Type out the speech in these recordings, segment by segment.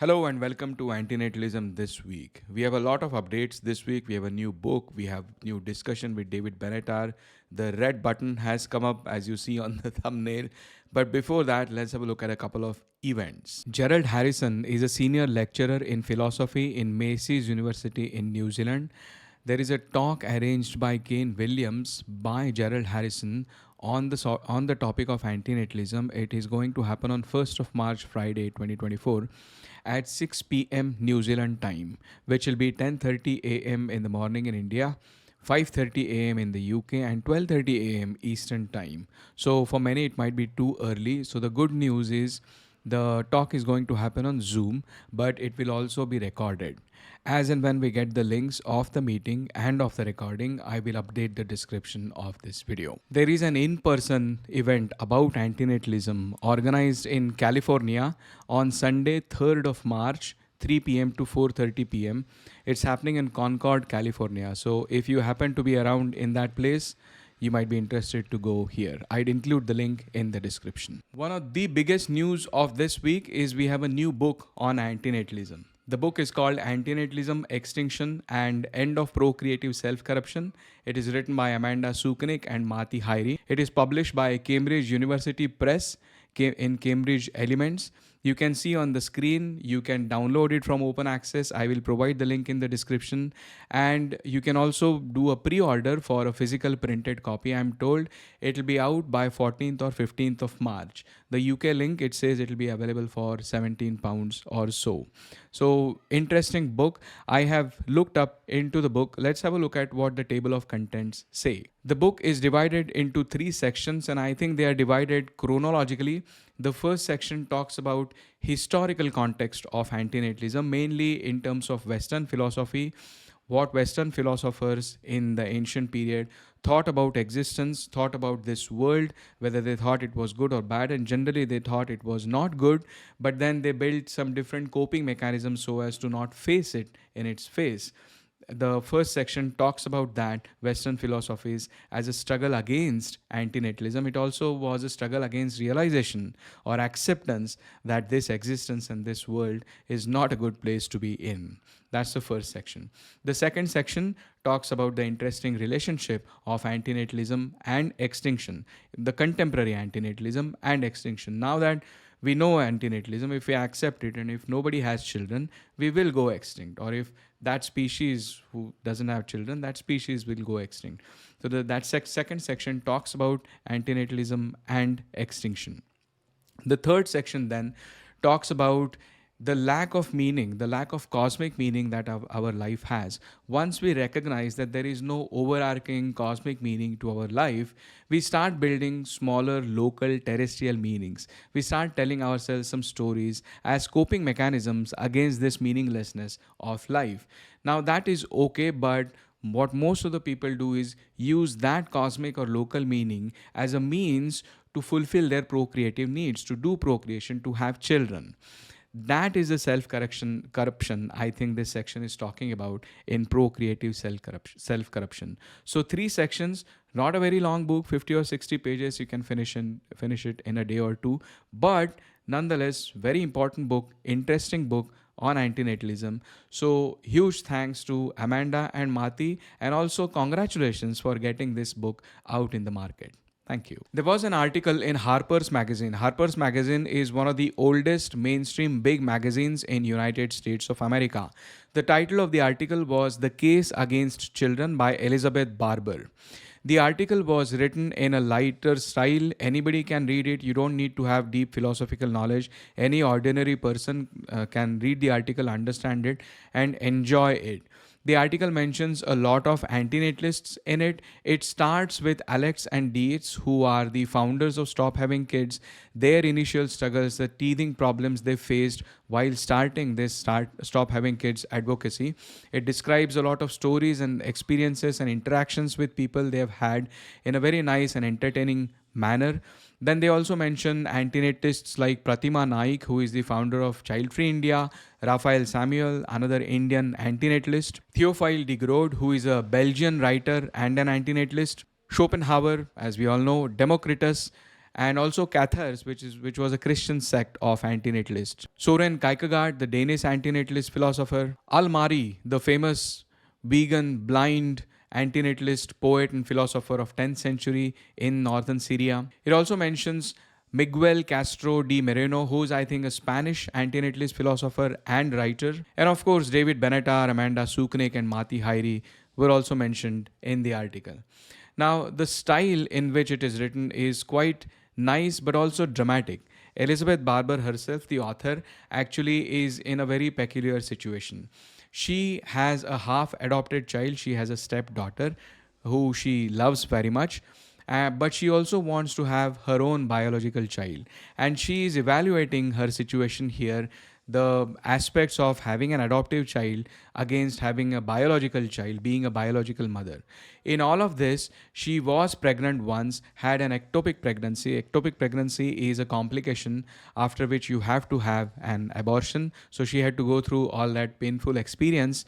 Hello and welcome to Antinatalism this week. We have a lot of updates this week. We have a new book. We have new discussion with David Benatar. The red button has come up as you see on the thumbnail. But before that, let's have a look at a couple of events. Gerald Harrison is a senior lecturer in philosophy in Macy's University in New Zealand. There is a talk arranged by Kane Williams by Gerald Harrison on the topic of antinatalism. It is going to happen on 1st of March, Friday, 2024 at 6 p.m. New Zealand time, which will be 10:30 a.m. in the morning in India, 5:30 a.m. in the UK, and 12:30 a.m. Eastern time. So for many it might be too early. So the good news is the talk is going to happen on Zoom, but it will also be recorded. As and when we get the links of the meeting and of the recording, I will update the description of this video. There is an in-person event about antinatalism organized in California on Sunday, 3rd of March, 3 p.m. to 4:30 p.m. It's happening in Concord, California. So if you happen to be around in that place, you might be interested to go here. I'd include the link in the description. One of the biggest news of this week is we have a new book on antinatalism. The book is called Antinatalism, Extinction, and End of Procreative Self-Corruption. It is written by Amanda Sukenik and Mati Hairi. It is published by Cambridge University Press in Cambridge Elements. You can see on the screen, you can download it from open access. I will provide the link in the description. And you can also do a pre-order for a physical printed copy. I'm told it will be out by 14th or 15th of March. The UK link, it says it will be available for £17 or so. So interesting book. I have looked up into the book. Let's have a look at what the table of contents say. The book is divided into 3 sections, and I think they are divided chronologically. The first section talks about historical context of antinatalism, mainly in terms of Western philosophy, what Western philosophers in the ancient period thought about existence, thought about this world, whether they thought it was good or bad, and generally they thought it was not good, but then they built some different coping mechanisms so as to not face it in its face. The first section talks about that Western philosophies as a struggle against antinatalism. It also was a struggle against realization or acceptance that this existence and this world is not a good place to be in. That's the first section. The second section talks about the interesting relationship of antinatalism and extinction, the contemporary antinatalism and extinction. Now that we know antinatalism, if we accept it and if nobody has children, we will go extinct. Or if that species who doesn't have children, that species will go extinct. So second section talks about antinatalism and extinction. The third section then talks about the lack of meaning, the lack of cosmic meaning that our life has. Once we recognize that there is no overarching cosmic meaning to our life, we start building smaller, local, terrestrial meanings. We start telling ourselves some stories as coping mechanisms against this meaninglessness of life. Now that is okay, but what most of the people do is use that cosmic or local meaning as a means to fulfill their procreative needs, to do procreation, to have children. That is the self-corruption I think this section is talking about in procreative self-corruption. So 3 sections, not a very long book, 50 or 60 pages. You can finish it in a day or two. But nonetheless, very important book, interesting book on antinatalism. So huge thanks to Amanda and Mati, and also congratulations for getting this book out in the market. Thank you. There was an article in Harper's Magazine. Harper's Magazine is one of the oldest mainstream big magazines in United States of America. The title of the article was The Case Against Children by Elizabeth Barber. The article was written in a lighter style. Anybody can read it. You don't need to have deep philosophical knowledge. Any ordinary person can read the article, understand it, and enjoy it. The article mentions a lot of antinatalists in it. It starts with Alex and Dietz, who are the founders of Stop Having Kids, their initial struggles, the teething problems they faced while starting this Stop Having Kids advocacy. It describes a lot of stories and experiences and interactions with people they have had in a very nice and entertaining manner. Then they also mention antinatalists like Pratima Naik, who is the founder of Child Free India, Raphael Samuel, another Indian antinatalist, Théophile de Groot, who is a Belgian writer and an antinatalist, Schopenhauer, as we all know, Democritus, and also Cathars, which was a Christian sect of antinatalists. Soren Kierkegaard, the Danish antinatalist philosopher. Al-Mari, the famous vegan, blind antinatalist poet and philosopher of 10th century in northern Syria. It also mentions Miguel Castro de Moreno, who is, I think, a Spanish antinatalist philosopher and writer. And of course, David Benatar, Amanda Suknik, and Mati Hairi were also mentioned in the article. Now, the style in which it is written is quite nice but also dramatic. Elizabeth Barber herself, the author, actually is in a very peculiar situation. She has a half adopted child, she has a stepdaughter who she loves very much. But she also wants to have her own biological child. And she is evaluating her situation here, the aspects of having an adoptive child against having a biological child, being a biological mother. In all of this, she was pregnant once, had an ectopic pregnancy. Ectopic pregnancy is a complication after which you have to have an abortion. So she had to go through all that painful experience,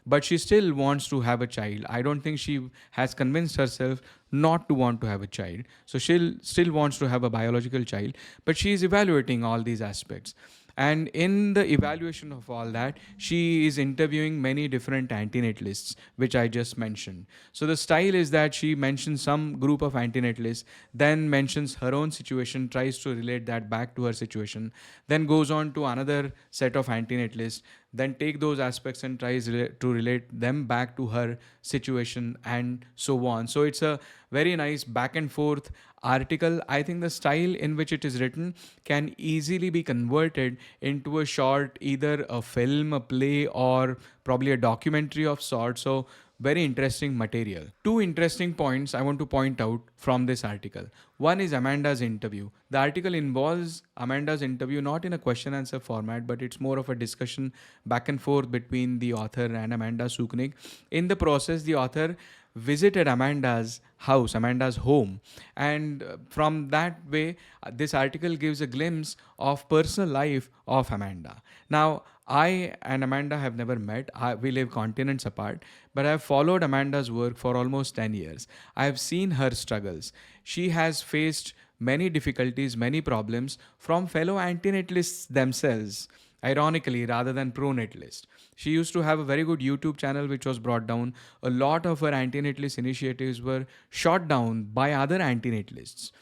but she still wants to have a child. I don't think she has convinced herself not to want to have a child. So she still wants to have a biological child, but she is evaluating all these aspects. And in the evaluation of all that, she is interviewing many different antinatalists, which I just mentioned. So the style is that she mentions some group of antinatalists, then mentions her own situation, tries to relate that back to her situation, then goes on to another set of antinatalists, then take those aspects and tries to relate them back to her situation, and so on. So it's a very nice back and forth article. I think the style in which it is written can easily be converted into a short, either a film, a play, or probably a documentary of sorts. So very interesting material. Two interesting points I want to point out from this article. One is Amanda's interview. The article involves Amanda's interview not in a question answer format, but it's more of a discussion back and forth between the author and Amanda Suknik. In the process, the author visited Amanda's house, Amanda's home, and from that way, this article gives a glimpse of personal life of Amanda. Now, I and Amanda have never met. We live continents apart, but I've followed Amanda's work for almost 10 years. I've seen her struggles. She has faced many difficulties, many problems from fellow antinatalists themselves, ironically, rather than pro-natalist. She used to have a very good YouTube channel which was brought down. A lot of her antinatalist initiatives were shot down by other antinatalists.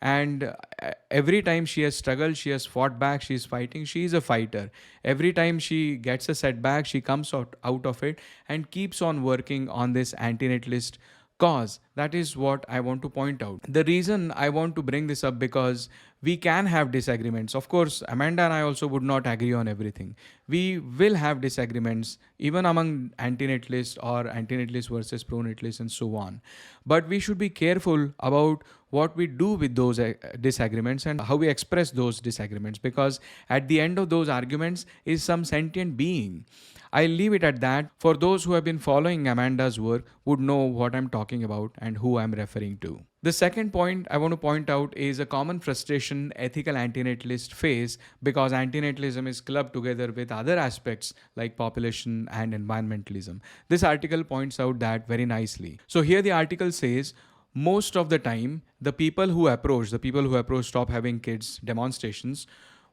And every time she has struggled, she has fought back, she is fighting, she is a fighter. Every time she gets a setback, she comes out of it and keeps on working on this antinatalist cause. That is what I want to point out. The reason I want to bring this up, because we can have disagreements. Of course, Amanda and I also would not agree on everything. We will have disagreements even among antinatalists or antinatalists versus pronatalists and so on. But we should be careful about what we do with those disagreements and how we express those disagreements, because at the end of those arguments is some sentient being. I'll leave it at that. For those who have been following Amanda's work would know what I'm talking about and who I'm referring to. The second point I want to point out is a common frustration ethical antinatalists face because antinatalism is clubbed together with other aspects like population and environmentalism. This article points out that very nicely. So here the article says, most of the time, the people who approach Stop Having Kids demonstrations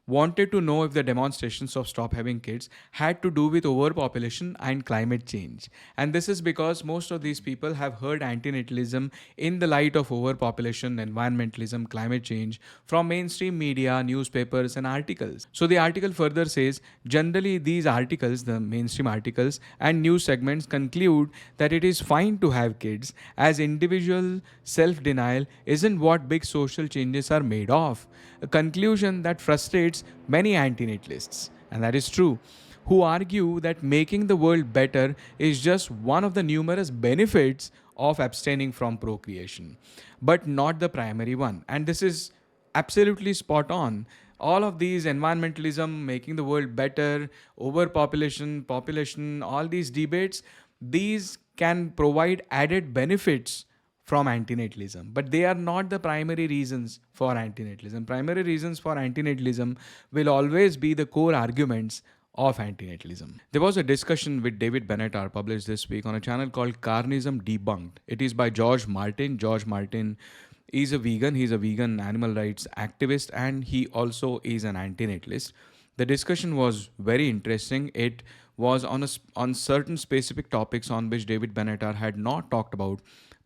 wanted to know if the demonstrations of Stop Having Kids had to do with overpopulation and climate change. And this is because most of these people have heard antinatalism in the light of overpopulation, environmentalism, climate change from mainstream media, newspapers, and articles. So the article further says, generally these articles, the mainstream articles and news segments conclude that it is fine to have kids, as individual self-denial isn't what big social changes are made of. A conclusion that frustrates many antinatalists, and that is true, who argue that making the world better is just one of the numerous benefits of abstaining from procreation, but not the primary one. And this is absolutely spot on. All of these environmentalism, making the world better, overpopulation, population, all these debates, these can provide added benefits from antinatalism, but they are not the primary reasons for antinatalism. Primary reasons for antinatalism will always be the core arguments of antinatalism. There was a discussion with David Benatar published this week on a channel called Carnism Debunked. It is by George Martin. George Martin He's a vegan. He's a vegan animal rights activist, and he also is an antinatalist. The discussion was very interesting. It was on certain specific topics on which David Benatar had not talked about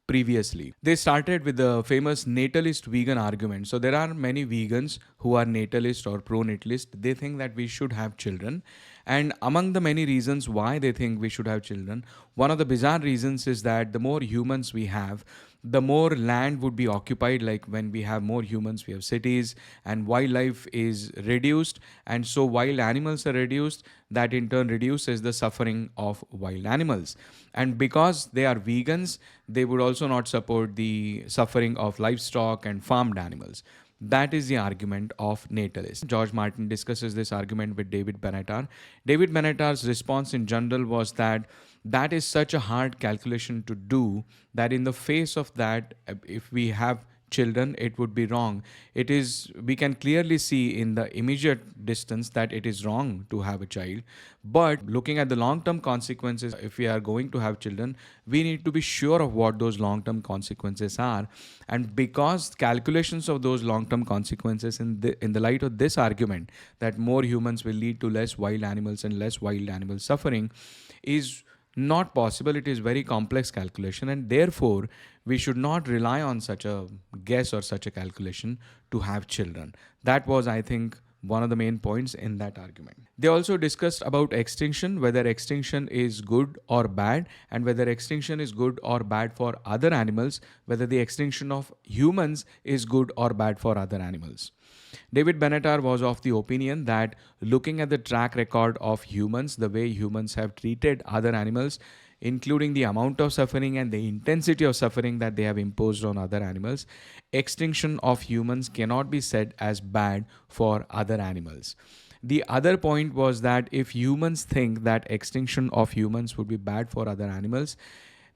previously. They started with the famous natalist vegan argument. So there are many vegans who are natalist or pro-natalist. They think that we should have children. And among the many reasons why they think we should have children, one of the bizarre reasons is that the more humans we have, the more land would be occupied. Like when we have more humans, we have cities, and wildlife is reduced. And so wild animals are reduced. That in turn reduces the suffering of wild animals. And because they are vegans, they would also not support the suffering of livestock and farmed animals. That is the argument of natalists. George Martin discusses this argument with David Benatar. David Benatar's response in general was that that is such a hard calculation to do that in the face of that, if we have children, it would be wrong. It is, we can clearly see in the immediate distance that it is wrong to have a child. But looking at the long term consequences, if we are going to have children, we need to be sure of what those long term consequences are. And because calculations of those long term consequences in the light of this argument that more humans will lead to less wild animals and less wild animal suffering is not possible. It is very complex calculation, and therefore we should not rely on such a guess or such a calculation to have children. That was, I think, one of the main points in that argument. They also discussed about extinction, whether extinction is good or bad, and whether extinction is good or bad for other animals, whether the extinction of humans is good or bad for other animals. David Benatar was of the opinion that looking at the track record of humans, the way humans have treated other animals, including the amount of suffering and the intensity of suffering that they have imposed on other animals, extinction of humans cannot be said as bad for other animals. The other point was that if humans think that extinction of humans would be bad for other animals,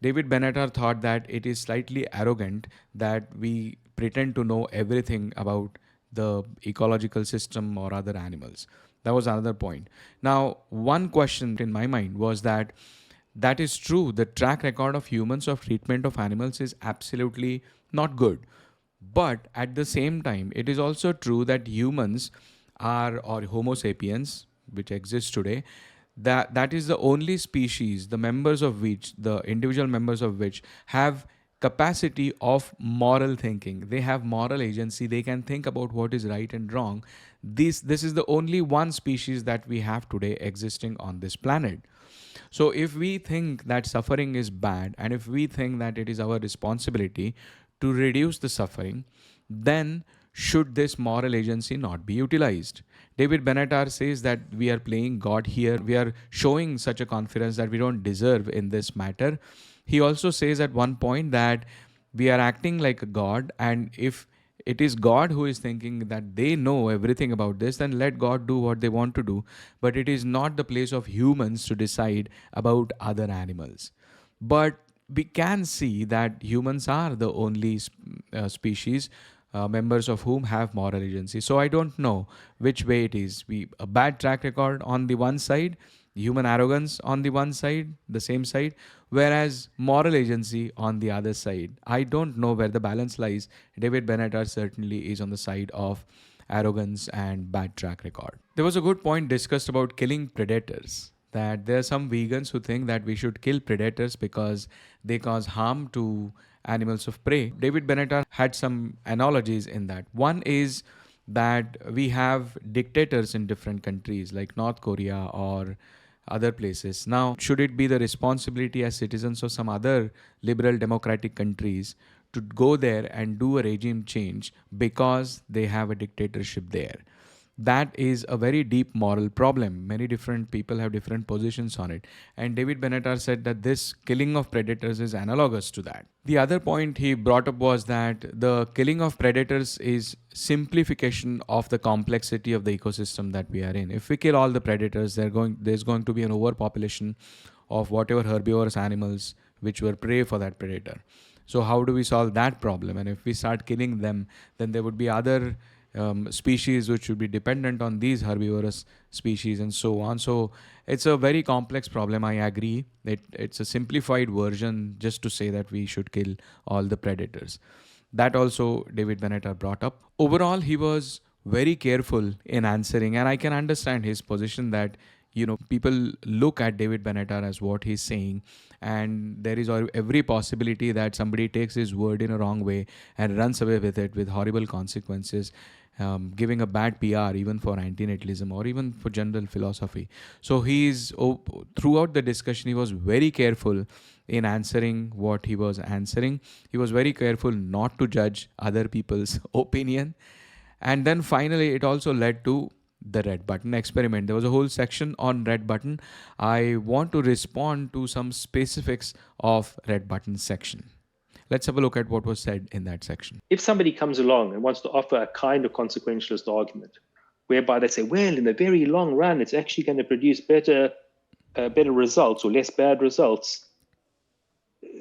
David Benatar thought that it is slightly arrogant that we pretend to know everything about the ecological system or other animals. That was another point. Now, one question in my mind was that is true. The track record of humans of treatment of animals is absolutely not good. But at the same time, it is also true that humans are, or Homo sapiens, which exists today, that is the only species, the members of which, the individual members of which have capacity of moral thinking. They have moral agency. They can think about what is right and wrong. This is the only one species that we have today existing on this planet. So if we think that suffering is bad, and if we think that it is our responsibility to reduce the suffering, then should this moral agency not be utilized? David Benatar says that we are playing God here. We are showing such a confidence that we don't deserve in this matter. He also says at one point that we are acting like a God, and if it is God who is thinking that they know everything about this, then let God do what they want to do. But it is not the place of humans to decide about other animals. But we can see that humans are the only species, members of whom have moral agency. So I don't know which way it is. A bad track record on the one side, human arrogance on the one side, the same side, whereas moral agency on the other side. I don't know where the balance lies. David Benatar certainly is on the side of arrogance and bad track record. There was a good point discussed about killing predators, that there are some vegans who think that we should kill predators because they cause harm to animals of prey. David Benatar had some analogies in that. One is that we have dictators in different countries like North Korea or other places. Now, should it be the responsibility as citizens of some other liberal democratic countries to go there and do a regime change because they have a dictatorship there? That is a very deep moral problem. Many different people have different positions on it. And David Benatar said that this killing of predators is analogous to that. The other point he brought up was that the killing of predators is simplification of the complexity of the ecosystem that we are in. If we kill all the predators, there's going to be an overpopulation of whatever herbivorous animals which were prey for that predator. So how do we solve that problem? And if we start killing them, then there would be other species which would be dependent on these herbivorous species and so on. So it's a very complex problem. I agree. It's a simplified version just to say that we should kill all the predators. That also David Benatar brought up. Overall, he was very careful in answering, and I can understand his position that people look at David Benatar as what he's saying, and there is every possibility that somebody takes his word in a wrong way and runs away with it with horrible consequences, giving a bad PR even for antinatalism or even for general philosophy. So throughout the discussion, he was very careful in answering what he was answering. He was very careful not to judge other people's opinion. And then finally, it also led to the red button experiment. There was a whole section on red button. I want to respond to some specifics of red button section. Let's have a look at what was said in that section. If somebody comes along and wants to offer a kind of consequentialist argument, whereby they say, well, in the very long run, it's actually going to produce better results or less bad results,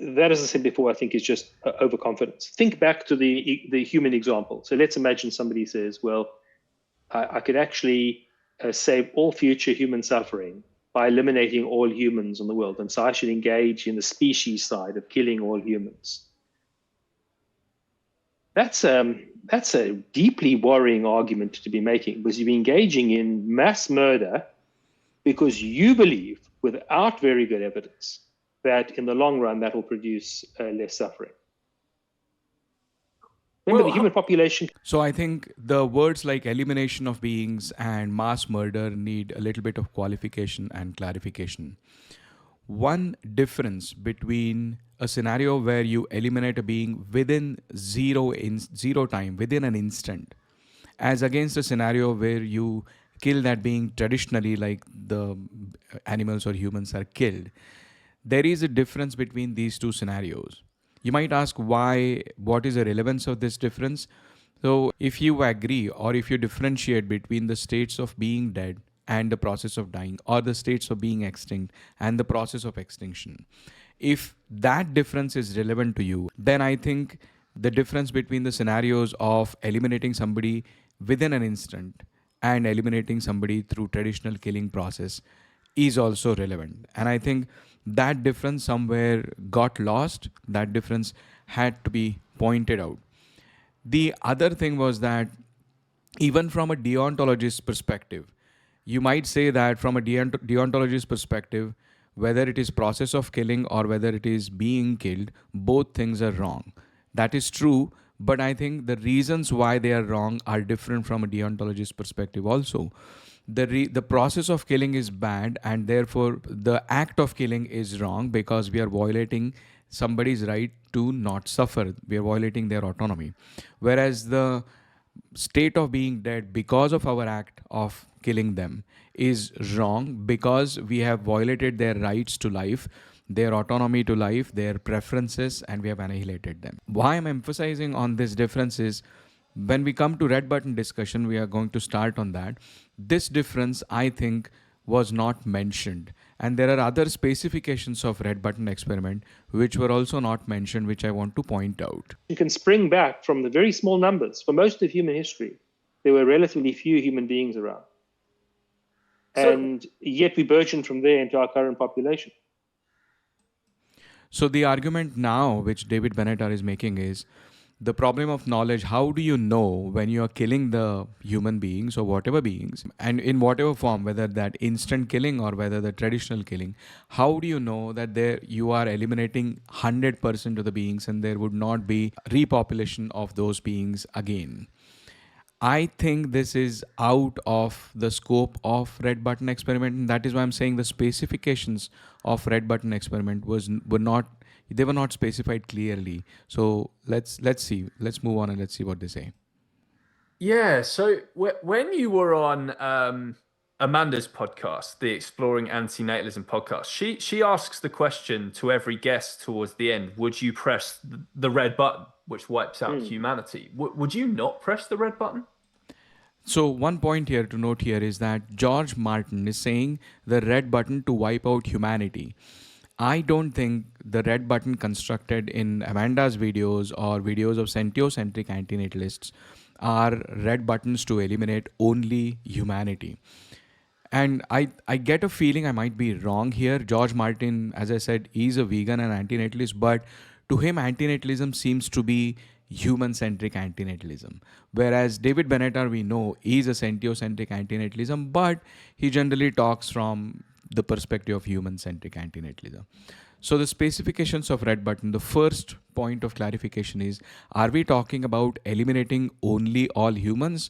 that, as I said before, I think is just overconfidence. Think back to the human example. So let's imagine somebody says, well, I could actually save all future human suffering by eliminating all humans in the world. And so I should engage in the species side of killing all humans. That's a deeply worrying argument to be making, because you're engaging in mass murder because you believe, without very good evidence, that in the long run that will produce less suffering. Remember, the human population. So I think the words like elimination of beings and mass murder need a little bit of qualification and clarification. One difference between a scenario where you eliminate a being within zero time, within an instant, as against a scenario where you kill that being traditionally, like the animals or humans are killed. There is a difference between these two scenarios. You might ask what is the relevance of this difference? So if you agree or if you differentiate between the states of being dead and the process of dying, or the states of being extinct and the process of extinction, if that difference is relevant to you, then I think the difference between the scenarios of eliminating somebody within an instant and eliminating somebody through traditional killing process is also relevant. And I think that difference somewhere got lost. That difference had to be pointed out. The other thing was that even from a deontologist perspective, you might say that from a deontologist perspective, whether it is process of killing or whether it is being killed, both things are wrong. That is true, but I think the reasons why they are wrong are different from a deontologist perspective also. The process of killing is bad, and therefore the act of killing is wrong because we are violating somebody's right to not suffer. We are violating their autonomy. Whereas the state of being dead because of our act of killing them is wrong because we have violated their rights to life, their autonomy to life, their preferences, and we have annihilated them. Why I'm emphasizing on this difference is when we come to red button discussion, we are going to start on that. This difference, I think, was not mentioned. And there are other specifications of red button experiment which were also not mentioned, which I want to point out. You can spring back from the very small numbers. For most of human history, there were relatively few human beings around. And yet we burgeoned from there into our current population. So the argument now, which David Benatar is making, is the problem of knowledge. How do you know when you are killing the human beings or whatever beings, and in whatever form, whether that instant killing or whether the traditional killing, how do you know that you are eliminating 100% of the beings and there would not be repopulation of those beings again? I think this is out of the scope of red button experiment, and that is why I'm saying the specifications of red button experiment were not specified clearly. So let's move on and let's see what they say. Yeah. So when you were on Amanda's podcast, the Exploring Antinatalism podcast, she asks the question to every guest towards the end: would you press the red button, which wipes out humanity? Would you not press the red button? So one point here to note here is that George Martin is saying the red button to wipe out humanity. I don't think the red button constructed in Amanda's videos or videos of sentiocentric antinatalists are red buttons to eliminate only humanity. And I get a feeling I might be wrong here. George Martin, as I said, is a vegan and antinatalist, but to him, antinatalism seems to be human-centric antinatalism. Whereas David Benatar, we know, is a sentiocentric antinatalism, but he generally talks from the perspective of human-centric antinatalism. So the specifications of red button, the first point of clarification is, are we talking about eliminating only all humans,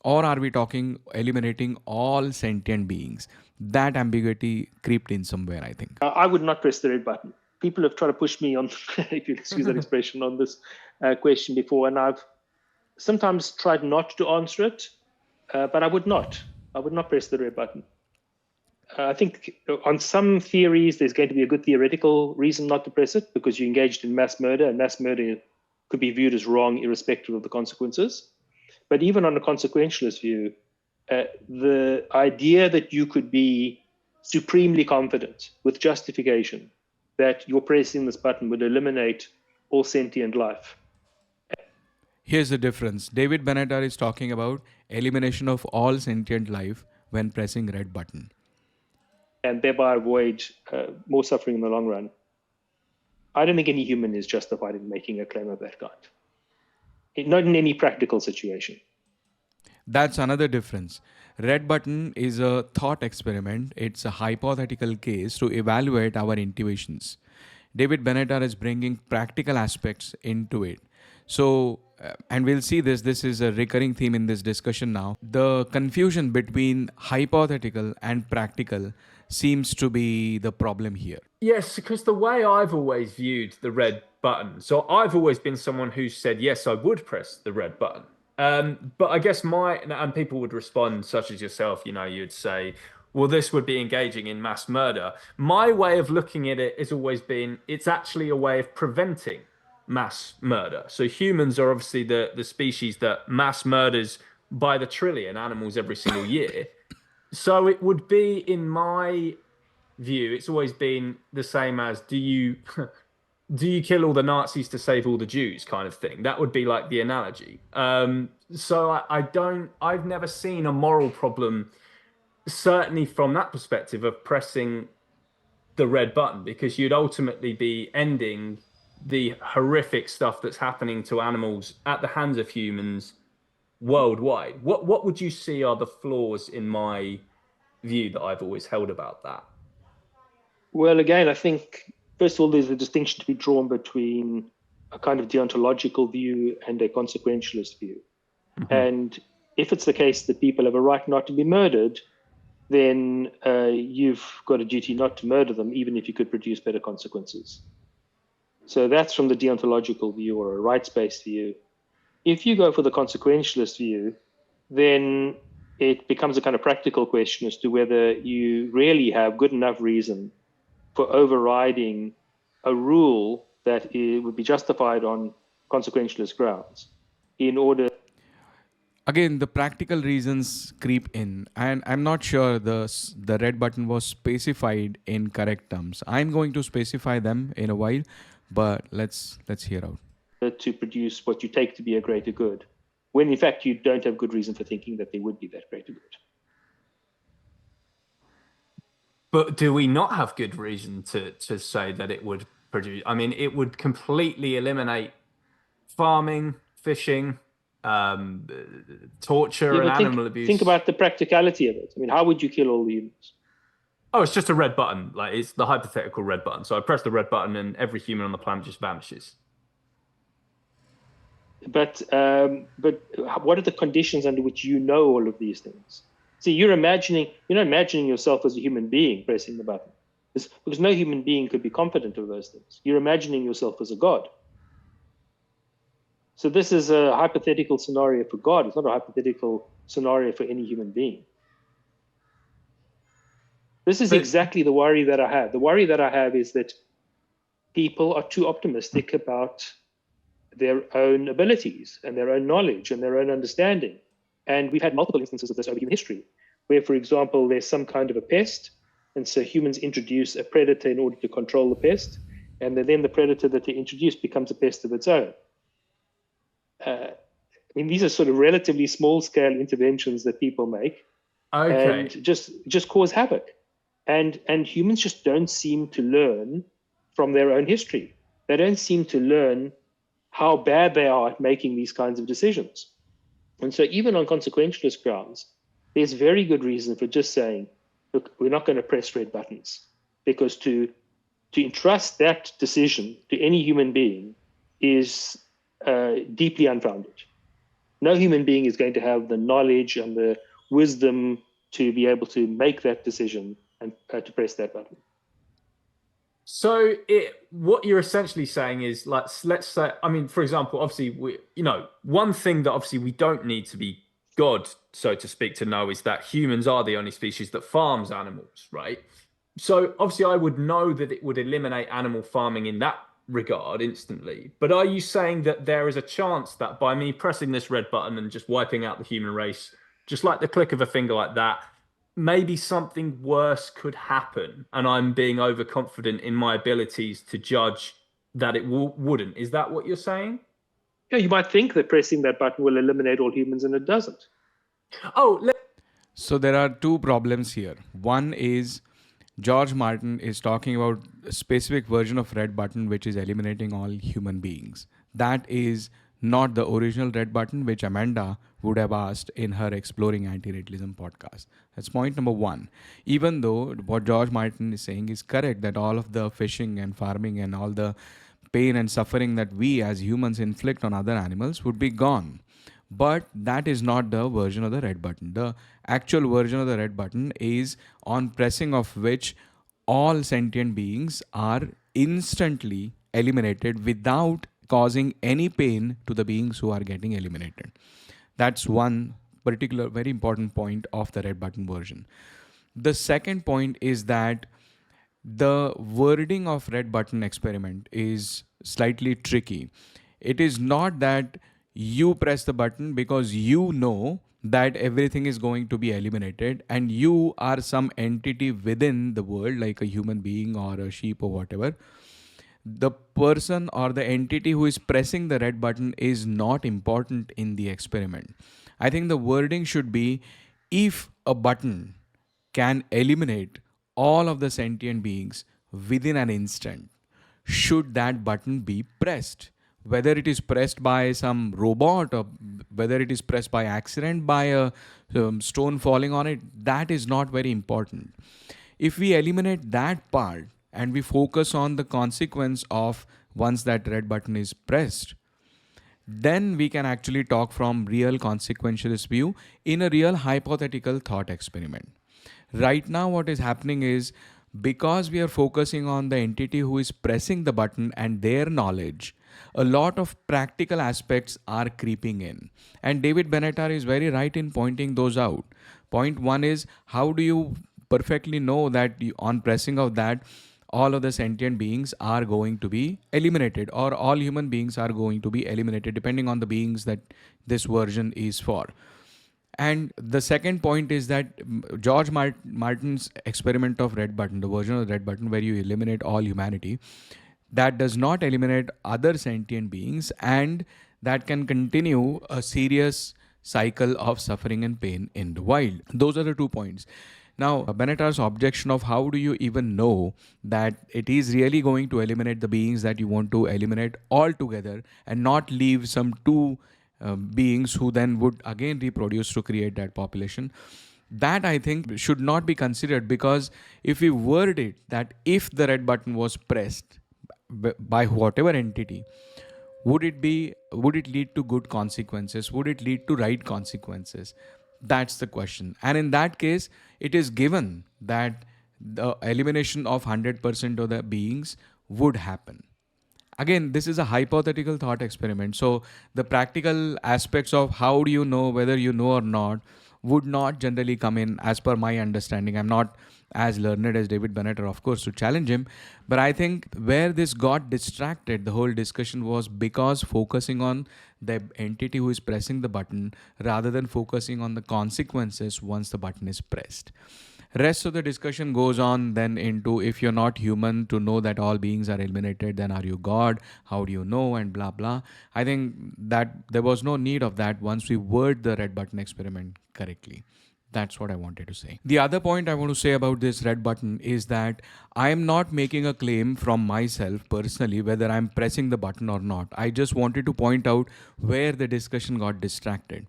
or are we talking eliminating all sentient beings? That ambiguity creeped in somewhere, I think. I would not press the red button. People have tried to push me on, if you excuse that expression, on this question before, and I've sometimes tried not to answer it, but I would not. I would not press the red button. I think on some theories, there's going to be a good theoretical reason not to press it, because you engaged in mass murder, and mass murder could be viewed as wrong irrespective of the consequences. But even on a consequentialist view, the idea that you could be supremely confident with justification that your pressing this button would eliminate all sentient life. Here's the difference. David Benatar is talking about elimination of all sentient life when pressing red button, and thereby avoid more suffering in the long run. I don't think any human is justified in making a claim of that kind. Not in any practical situation. That's another difference. Red button is a thought experiment. It's a hypothetical case to evaluate our intuitions. David Benatar is bringing practical aspects into it. So, and we'll see this. This is a recurring theme in this discussion now. The confusion between hypothetical and practical seems to be the problem here. Yes, because the way I've always viewed the red button, so I've always been someone who said, yes, I would press the red button. But I guess and people would respond, such as yourself, you'd say, well, this would be engaging in mass murder. My way of looking at it has always been, it's actually a way of preventing mass murder. So humans are obviously the species that mass murders by the trillion animals every single year. So it would be, in my view, it's always been the same as, do you kill all the Nazis to save all the Jews kind of thing? That would be like the analogy. So I've never seen a moral problem, certainly from that perspective of pressing the red button, because you'd ultimately be ending the horrific stuff that's happening to animals at the hands of humans worldwide. What would you see are the flaws in my view that I've always held about that? Well, again, I think, first of all, there's a distinction to be drawn between a kind of deontological view and a consequentialist view. Mm-hmm. And if it's the case that people have a right not to be murdered, then you've got a duty not to murder them, even if you could produce better consequences. So that's from the deontological view or a rights-based view. If you go for the consequentialist view, then it becomes a kind of practical question as to whether you really have good enough reason for overriding a rule that would be justified on consequentialist grounds in order. Again, the practical reasons creep in, and I'm not sure the red button was specified in correct terms. I'm going to specify them in a while, but let's hear out. To produce what you take to be a greater good, when in fact you don't have good reason for thinking that there would be that greater good. But do we not have good reason to say that it would produce? I mean, it would completely eliminate farming, fishing, torture, and animal abuse. Think about the practicality of it. I mean, how would you kill all the humans? Oh, it's just a red button. Like, it's the hypothetical red button. So I press the red button and every human on the planet just vanishes. But what are the conditions under which you know all of these things? See, you're not imagining yourself as a human being pressing the button, because no human being could be confident of those things. You're imagining yourself as a god. So this is a hypothetical scenario for God. It's not a hypothetical scenario for any human being. This is exactly the worry that I have. The worry that I have is that people are too optimistic about their own abilities and their own knowledge and their own understanding. And we've had multiple instances of this over human history, where, for example, there's some kind of a pest, and so humans introduce a predator in order to control the pest, and then the predator that they introduce becomes a pest of its own. I mean, these are sort of relatively small-scale interventions that people make, and just cause havoc. And humans just don't seem to learn from their own history. They don't seem to learn how bad they are at making these kinds of decisions. And so even on consequentialist grounds, there's very good reason for just saying, look, we're not going to press red buttons, because to entrust that decision to any human being is deeply unfounded. No human being is going to have the knowledge and the wisdom to be able to make that decision and to press that button. So what you're essentially saying is, like, let's say, I mean, for example, obviously, one thing that obviously we don't need to be God, so to speak, to know is that humans are the only species that farms animals, right? So obviously I would know that it would eliminate animal farming in that regard instantly. But are you saying that there is a chance that by me pressing this red button and just wiping out the human race, just like the click of a finger like that, maybe something worse could happen, and I'm being overconfident in my abilities to judge that it wouldn't? Is that what you're saying? Yeah, you might think that pressing that button will eliminate all humans, and it doesn't. So there are two problems here. One is George Martin is talking about a specific version of red button which is eliminating all human beings. That is not the original red button which Amanda would have asked in her Exploring Antinatalism podcast. That's point number one. Even though what George Martin is saying is correct, that all of the fishing and farming and all the pain and suffering that we as humans inflict on other animals would be gone. But that is not the version of the red button. The actual version of the red button is on pressing of which all sentient beings are instantly eliminated without causing any pain to the beings who are getting eliminated. That's one particular very important point of the red button version. The second point is that the wording of red button experiment is slightly tricky. It is not that you press the button because you know that everything is going to be eliminated and you are some entity within the world, like a human being or a sheep or whatever. The person or the entity who is pressing the red button is not important in the experiment. I think the wording should be, if a button can eliminate all of the sentient beings within an instant, should that button be pressed? Whether it is pressed by some robot or whether it is pressed by accident by a stone falling on it, that is not very important. If we eliminate that part and we focus on the consequence of once that red button is pressed, then we can actually talk from real consequentialist view in a real hypothetical thought experiment. Right now what is happening is, because we are focusing on the entity who is pressing the button and their knowledge, a lot of practical aspects are creeping in. And David Benatar is very right in pointing those out. Point one is, how do you perfectly know that on pressing of that, all of the sentient beings are going to be eliminated, or all human beings are going to be eliminated, depending on the beings that this version is for. And the second point is that George Martin's experiment of red button, the version of the red button where you eliminate all humanity, that does not eliminate other sentient beings, and that can continue a serious cycle of suffering and pain in the wild. Those are the 2 points. Now, Benatar's objection of how do you even know that it is really going to eliminate the beings that you want to eliminate altogether and not leave some two beings who then would again reproduce to create that population, that I think should not be considered, because if we word it that if the red button was pressed by whatever entity, would it lead to good consequences? Would it lead to right consequences? That's the question. And in that case, it is given that the elimination of 100% of the beings would happen. Again, this is a hypothetical thought experiment. So the practical aspects of how do you know whether you know or not would not generally come in, as per my understanding. I'm not as learned as David Benatar, of course, to challenge him. But I think where this got distracted, the whole discussion was because focusing on the entity who is pressing the button rather than focusing on the consequences once the button is pressed. Rest of the discussion goes on then into, if you're not human to know that all beings are eliminated, then are you God? How do you know? And blah, blah. I think that there was no need of that once we word the red button experiment correctly. That's what I wanted to say. The other point I want to say about this red button is that I am not making a claim from myself personally whether I'm pressing the button or not. I just wanted to point out where the discussion got distracted.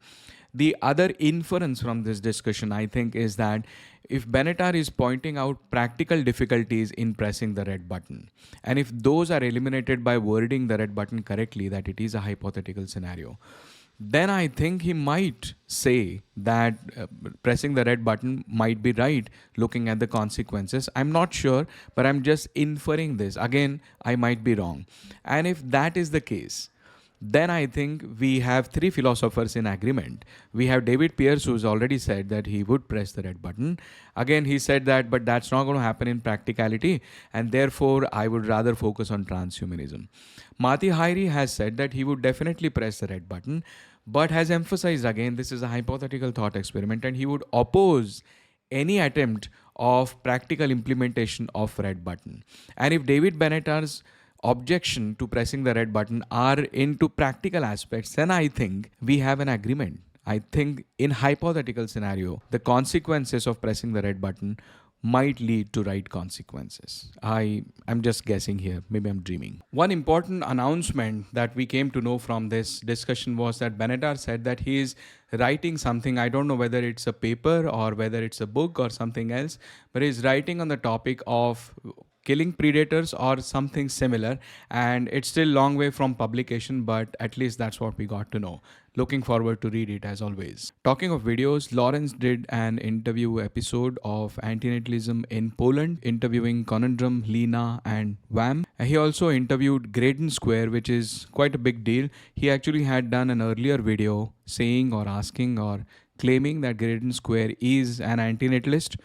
The other inference from this discussion, I think, is that if Benatar is pointing out practical difficulties in pressing the red button, and if those are eliminated by wording the red button correctly, that it is a hypothetical scenario, then I think he might say that pressing the red button might be right looking at the consequences. I'm not sure, but I'm just inferring this. Again, I might be wrong. And if that is the case, then I think we have three philosophers in agreement. We have David Pearce, who's already said that he would press the red button. Again, he said that, but that's not going to happen in practicality, and therefore I would rather focus on transhumanism. Mati Hairi has said that he would definitely press the red button, but has emphasized again this is a hypothetical thought experiment, and he would oppose any attempt of practical implementation of red button. And if David Benatar's objection to pressing the red button are into practical aspects, then I think we have an agreement. I think in hypothetical scenario, the consequences of pressing the red button might lead to right consequences. I'm just guessing here. Maybe I'm dreaming. One important announcement that we came to know from this discussion was that Benatar said that he is writing something. I don't know whether it's a paper or whether it's a book or something else, but he's writing on the topic of killing predators or something similar, and it's still long way from publication, but at least that's what we got to know. Looking forward to read it as always. Talking of videos, Lawrence did an interview episode of Antinatalism in Poland, interviewing Conundrum, Lena and Wham. He also interviewed Greydon Square, which is quite a big deal. He actually had done an earlier video saying or asking or claiming that Greydon Square is an antinatalist.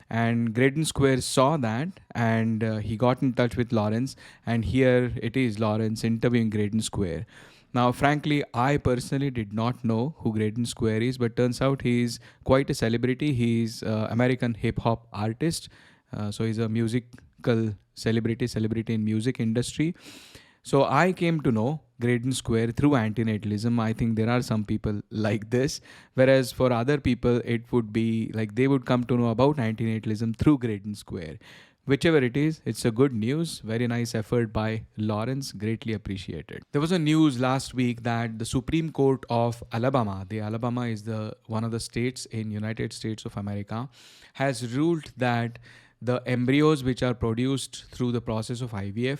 And Greydon Square saw that, and he got in touch with Lawrence, and here it is Lawrence interviewing Greydon Square. Now, frankly, I personally did not know who Greydon Square is, but turns out he is quite a celebrity. He's an American hip-hop artist, so he's a musical celebrity in music industry. So I came to know Greydon Square through antinatalism. I think there are some people like this, whereas for other people, it would be like they would come to know about antinatalism through Greydon Square. Whichever it is, it's a good news. Very nice effort by Lawrence. Greatly appreciated. There was a news last week that the Supreme Court of Alabama, Alabama is one of the states in United States of America, has ruled that the embryos which are produced through the process of IVF,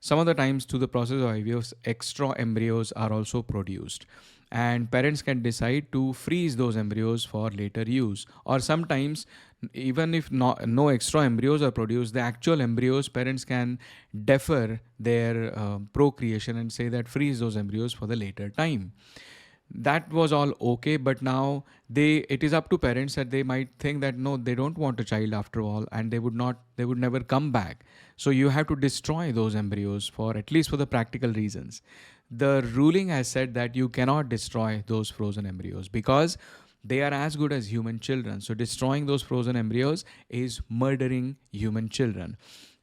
some of the times through the process of IVF, extra embryos are also produced. And parents can decide to freeze those embryos for later use. Or sometimes, even if no extra embryos are produced, the actual embryos, parents can defer their procreation and say that freeze those embryos for the later time. That was all okay, but now it is up to parents that they might think that no, they don't want a child after all, and they would never come back. So you have to destroy those embryos for at least for the practical reasons. The ruling has said that you cannot destroy those frozen embryos because they are as good as human children. So destroying those frozen embryos is murdering human children.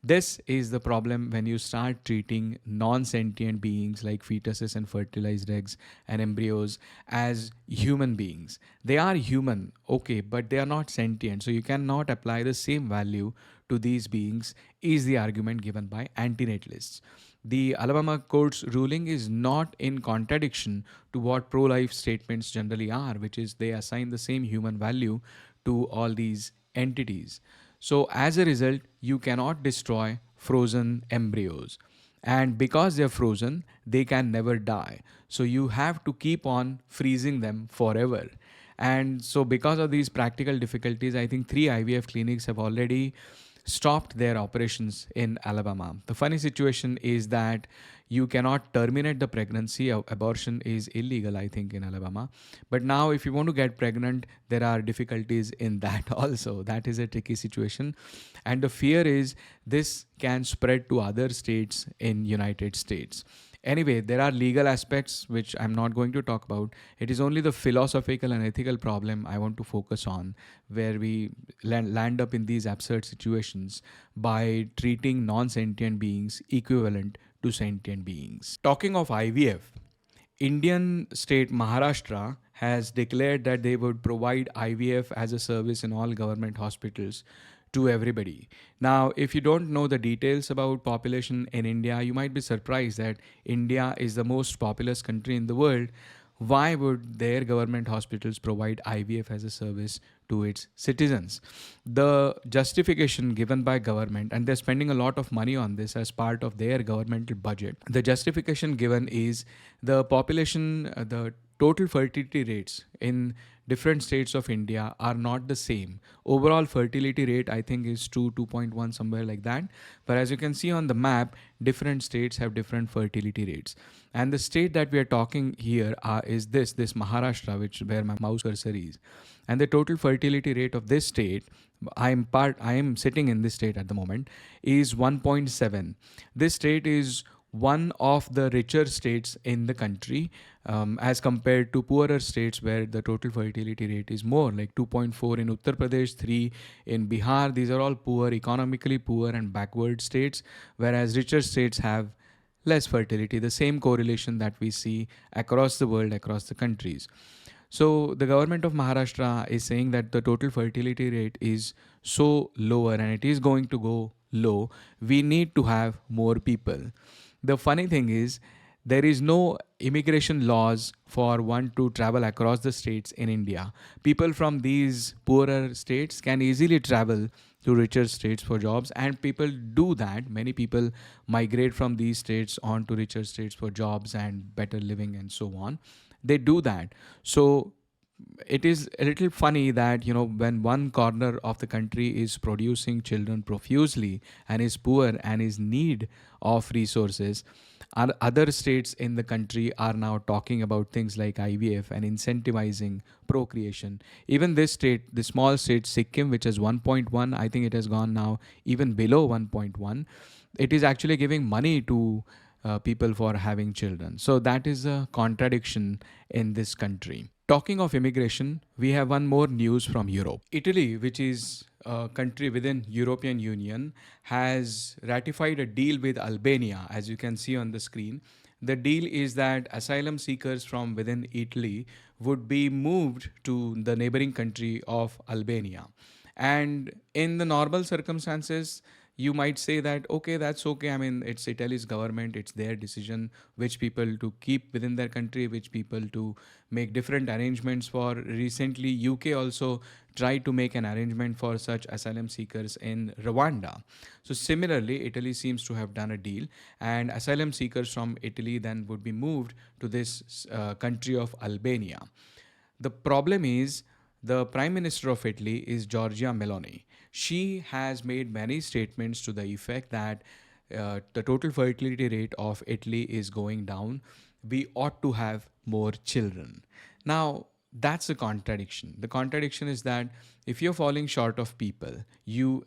This is the problem when you start treating non-sentient beings like fetuses and fertilized eggs and embryos as human beings. They are human, okay, but they are not sentient. So you cannot apply the same value to these beings, is the argument given by antinatalists. The Alabama court's ruling is not in contradiction to what pro-life statements generally are, which is they assign the same human value to all these entities. So as a result, you cannot destroy frozen embryos. And because they're frozen, they can never die. So you have to keep on freezing them forever. And so because of these practical difficulties, I think 3 IVF clinics have already stopped their operations in Alabama. The funny situation is that you cannot terminate the pregnancy. Abortion is illegal, I think, in Alabama. But now if you want to get pregnant, there are difficulties in that also. That is a tricky situation. And the fear is this can spread to other states in United States. Anyway, there are legal aspects which I'm not going to talk about. It is only the philosophical and ethical problem I want to focus on, where we land up in these absurd situations by treating non-sentient beings equivalent to sentient beings. Talking of IVF, Indian state Maharashtra has declared that they would provide IVF as a service in all government hospitals to everybody. Now, if you don't know the details about population in India, you might be surprised that India is the most populous country in the world. Why would their government hospitals provide IVF as a service to its citizens? The justification given by government, and they're spending a lot of money on this as part of their governmental budget. The justification given is the population, the total fertility rates in different states of India are not the same. Overall fertility rate, I think, is 2.1, somewhere like that. But as you can see on the map, different states have different fertility rates. And the state that we are talking here is this Maharashtra, where my mouse cursor is. And the total fertility rate of this state, I am sitting in this state at the moment, is 1.7. This state is one of the richer states in the country, as compared to poorer states where the total fertility rate is more, like 2.4 in Uttar Pradesh, 3 in Bihar. These are all poor, economically poor and backward states, whereas richer states have less fertility. The same correlation that we see across the world, across the countries. So the government of Maharashtra is saying that the total fertility rate is so lower and it is going to go low. We need to have more people. The funny thing is, there is no immigration laws for one to travel across the states in India. People from these poorer states can easily travel to richer states for jobs, and people do that. Many people migrate from these states on to richer states for jobs and better living and so on. They do that. So it is a little funny that, when one corner of the country is producing children profusely and is poor and is need of resources, other states in the country are now talking about things like IVF and incentivizing procreation. Even this state, the small state Sikkim, which is 1.1, I think it has gone now even below 1.1. It is actually giving money to people for having children. So that is a contradiction in this country. Talking of immigration, we have one more news from Europe. Italy, which is a country within European Union, has ratified a deal with Albania, as you can see on the screen. The deal is that asylum seekers from within Italy would be moved to the neighboring country of Albania. And in the normal circumstances, you might say that, okay, that's okay. I mean, it's Italy's government, it's their decision which people to keep within their country, which people to make different arrangements for. Recently, UK also tried to make an arrangement for such asylum seekers in Rwanda. So similarly, Italy seems to have done a deal, and asylum seekers from Italy then would be moved to this country of Albania. The problem is, the Prime Minister of Italy is Giorgia Meloni. She has made many statements to the effect that the total fertility rate of Italy is going down. We ought to have more children. Now, that's a contradiction. The contradiction is that if you're falling short of people,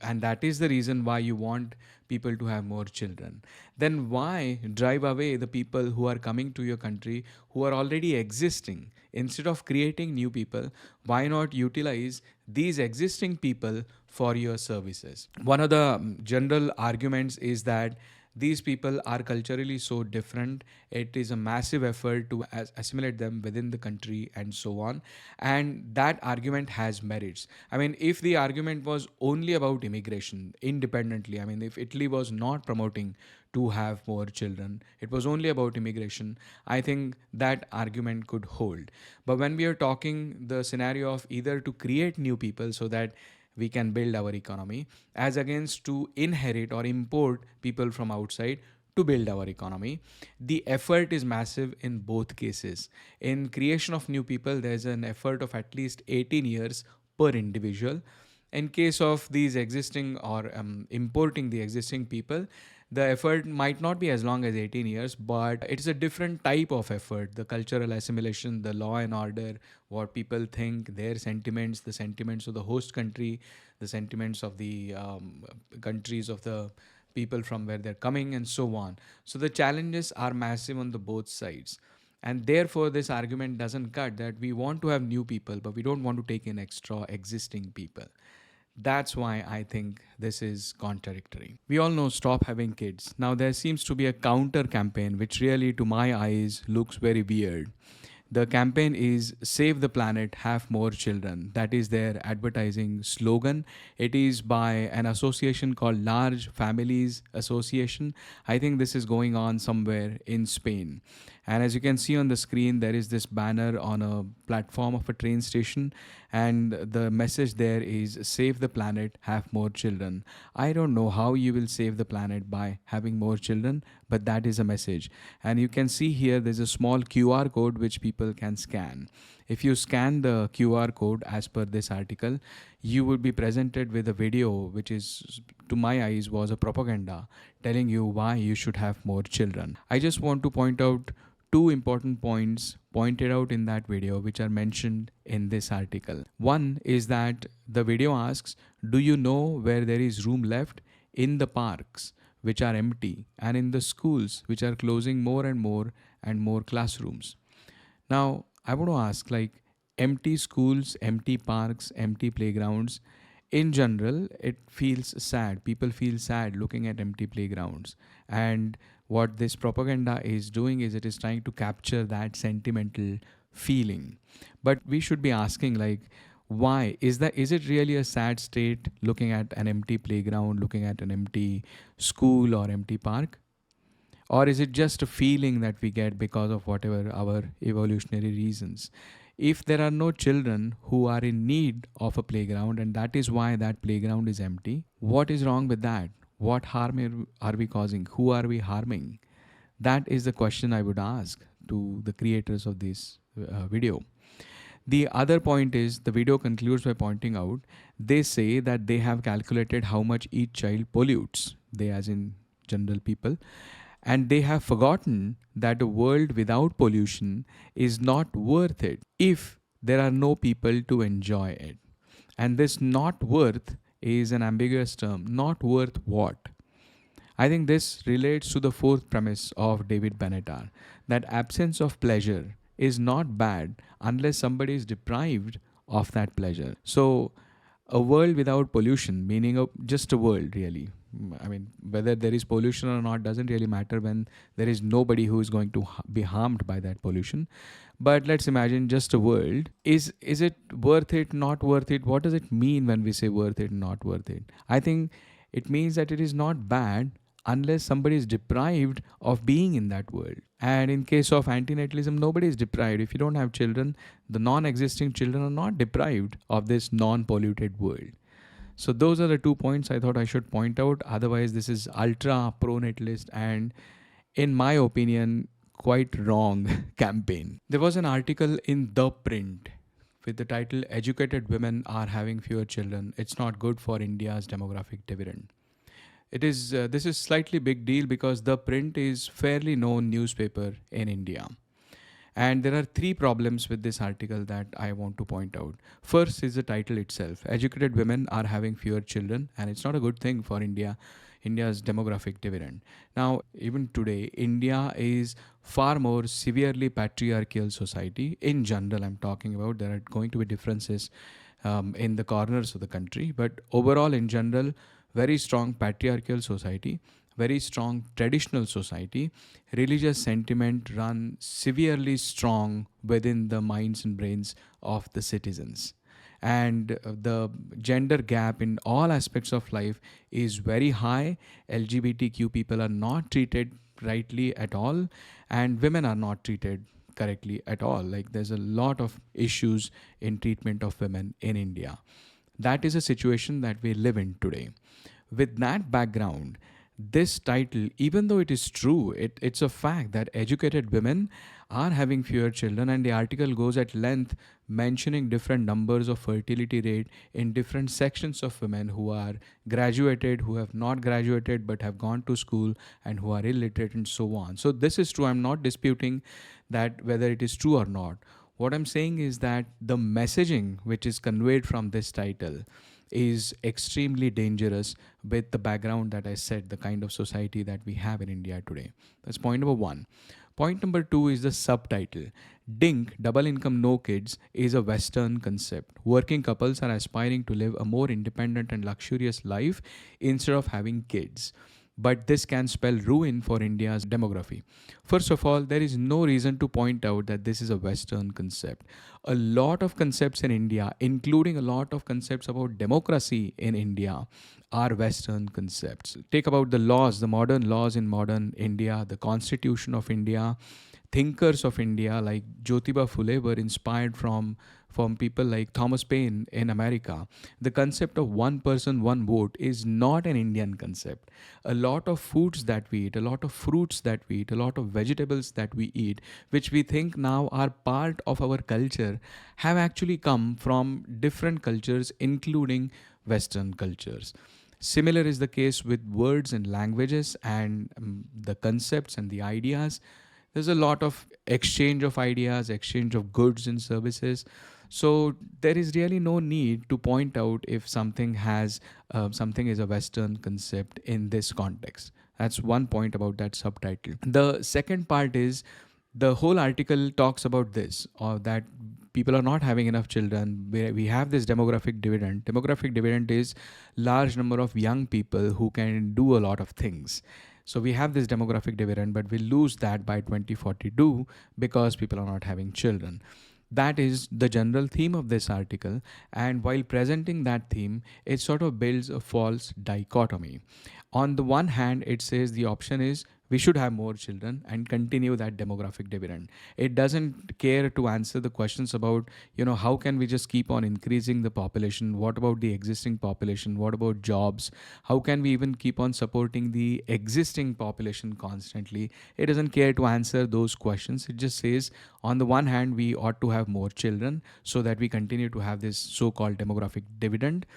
and that is the reason why you want people to have more children, then why drive away the people who are coming to your country who are already existing? Instead of creating new people, why not utilize these existing people for your services? One of the general arguments is that these people are culturally so different. It is a massive effort to assimilate them within the country and so on. And that argument has merits. I mean, if the argument was only about immigration independently, I mean, if Italy was not promoting to have more children, it was only about immigration, I think that argument could hold. But when we are talking the scenario of either to create new people so that we can build our economy, as against to inherit or import people from outside to build our economy, the effort is massive in both cases. In creation of new people, there's an effort of at least 18 years per individual. In case of these existing or importing the existing people, the effort might not be as long as 18 years, but it's a different type of effort. The cultural assimilation, the law and order, what people think, their sentiments, the sentiments of the host country, the sentiments of the countries of the people from where they're coming, and so on. So the challenges are massive on the both sides. And therefore, this argument doesn't cut that we want to have new people, but we don't want to take in extra existing people. That's why I think this is contradictory. We all know stop having kids. Now there seems to be a counter campaign which really to my eyes looks very weird. The campaign is Save the Planet, Have More Children. That is their advertising slogan. It is by an association called Large Families Association. I think this is going on somewhere in Spain. And as you can see on the screen, there is this banner on a platform of a train station, and the message there is Save the Planet, Have More Children. I don't know how you will save the planet by having more children, but that is a message. And you can see here there's a small QR code which people can scan. If you scan the QR code as per this article, you would be presented with a video which is, to my eyes, was a propaganda telling you why you should have more children. I just want to point out two important points pointed out in that video which are mentioned in this article. One is that the video asks, do you know where there is room left in the parks which are empty and in the schools which are closing more and more classrooms? Now, I want to ask, like, empty schools, empty parks, empty playgrounds, in general, it feels sad. People feel sad looking at empty playgrounds. And what this propaganda is doing is it is trying to capture that sentimental feeling. But we should be asking, like, why is it really a sad state looking at an empty playground, looking at an empty school or empty park? Or is it just a feeling that we get because of whatever our evolutionary reasons? If there are no children who are in need of a playground and that is why that playground is empty, what is wrong with that? What harm are we causing? Who are we harming? That is the question I would ask to the creators of this video. The other point is, the video concludes by pointing out, they say that they have calculated how much each child pollutes, they as in general people, and they have forgotten that a world without pollution is not worth it if there are no people to enjoy it. And this not worth is an ambiguous term. Not worth what? I think this relates to the fourth premise of David Benatar, that absence of pleasure is not bad unless somebody is deprived of that pleasure. So a world without pollution, meaning just a world really. I mean, whether there is pollution or not doesn't really matter when there is nobody who is going to be harmed by that pollution. But let's imagine just a world. Is it worth it, not worth it? What does it mean when we say worth it, not worth it? I think it means that it is not bad unless somebody is deprived of being in that world. And in case of antinatalism, nobody is deprived. If you don't have children, the non-existing children are not deprived of this non-polluted world. So those are the 2 points I thought I should point out. Otherwise, this is ultra pro-natalist and, in my opinion, quite wrong campaign. There was an article in The Print with the title, Educated Women Are Having Fewer Children. It's Not Good for India's Demographic Dividend. This is slightly big deal because The Print is fairly known newspaper in India. And there are 3 problems with this article that I want to point out. First is the title itself. Educated women are having fewer children, and it's not a good thing for India's demographic dividend. Now, even today, India is far more severely patriarchal society. In general, I'm talking about, there are going to be differences in the corners of the country. But overall, in general, very strong patriarchal society, very strong traditional society, religious sentiment run severely strong within the minds and brains of the citizens. And the gender gap in all aspects of life is very high. LGBTQ people are not treated rightly at all, and women are not treated correctly at all. Like, there's a lot of issues in treatment of women in India. That is a situation that we live in today. With that background, this title, even though it is true, it's a fact that educated women are having fewer children, and the article goes at length mentioning different numbers of fertility rate in different sections of women who are graduated, who have not graduated but have gone to school, and who are illiterate, and so on. So this is true. I'm not disputing that whether it is true or not. What I'm saying is that the messaging which is conveyed from this title is extremely dangerous with the background that I said, the kind of society that we have in India today. That's point number 1. Point number 2 is the subtitle. DINK, double income, no kids, is a Western concept. Working couples are aspiring to live a more independent and luxurious life instead of having kids. but this can spell ruin for India's demography. First of all, there is no reason to point out that this is a Western concept. A lot of concepts in India, including a lot of concepts about democracy in India, are Western concepts. Take about the laws, the modern laws in modern India, the Constitution of India. Thinkers of India like Jyotiba Phule were inspired from people like Thomas Paine in America. The concept of one person, one vote is not an Indian concept. A lot of foods that we eat, a lot of fruits that we eat, a lot of vegetables that we eat, which we think now are part of our culture, have actually come from different cultures, including Western cultures. Similar is the case with words and languages and the concepts and the ideas. There's a lot of exchange of ideas, exchange of goods and services. So there is really no need to point out if something is a Western concept in this context. That's one point about that subtitle. The second part is the whole article talks about this, or that people are not having enough children. We have this demographic dividend. Demographic dividend is large number of young people who can do a lot of things. So we have this demographic dividend, but we lose that by 2042 because people are not having children. That is the general theme of this article. And while presenting that theme, it sort of builds a false dichotomy. On the one hand, it says the option is we should have more children and continue that demographic dividend. It doesn't care to answer the questions about, how can we just keep on increasing the population? What about the existing population? What about jobs? How can we even keep on supporting the existing population constantly? It doesn't care to answer those questions. It just says, on the one hand, we ought to have more children so that we continue to have this so-called demographic dividend.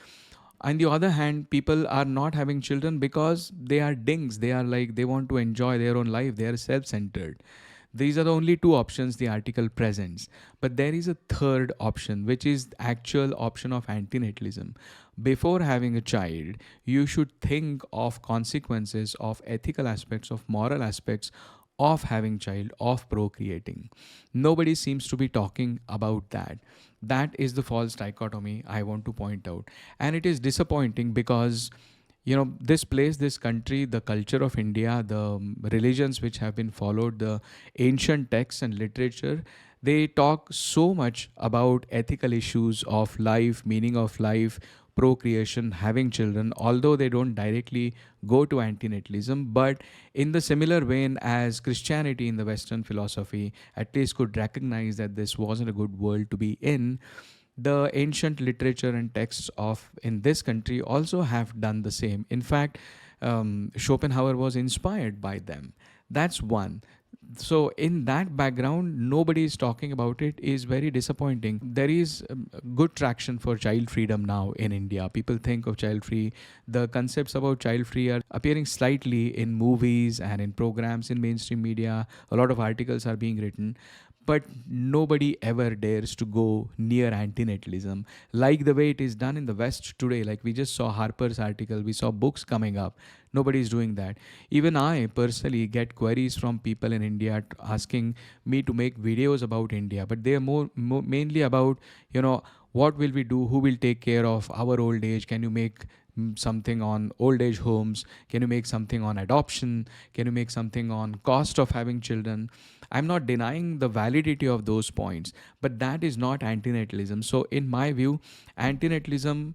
On the other hand, people are not having children because they are dings. They are like, they want to enjoy their own life. They are self-centered. These are the only two options the article presents. But there is a third option, which is the actual option of antinatalism. Before having a child, you should think of consequences, of ethical aspects, of moral aspects of having child, of procreating. Nobody seems to be talking about that. That is the false dichotomy I want to point out. And it is disappointing because this place, this country, the culture of India, the religions which have been followed, the ancient texts and literature, they talk so much about ethical issues of life, meaning of life, procreation, having children, although they don't directly go to antinatalism. But in the similar vein as Christianity in the Western philosophy at least could recognize that this wasn't a good world to be in, the ancient literature and texts of in this country also have done the same. In fact, Schopenhauer was inspired by them. That's one. So in that background, nobody is talking about it, is very disappointing. There is good traction for child freedom now in India. People think of child free. The concepts about child free are appearing slightly in movies and in programs in mainstream media. A lot of articles are being written. But nobody ever dares to go near antinatalism like the way it is done in the West today. Like we just saw Harper's article, we saw books coming up. Nobody is doing that. Even I personally get queries from people in India asking me to make videos about India, but they are more mainly about, what will we do? Who will take care of our old age? Can you make something on old age homes? Can you make something on adoption? Can you make something on cost of having children? I'm not denying the validity of those points, but that is not antinatalism. So in my view, antinatalism,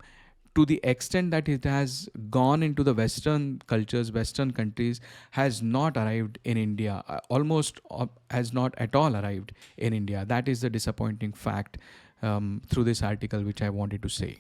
to the extent that it has gone into the Western cultures, Western countries, has not arrived in India, almost has not at all arrived in India. That is the disappointing fact through this article, which I wanted to say.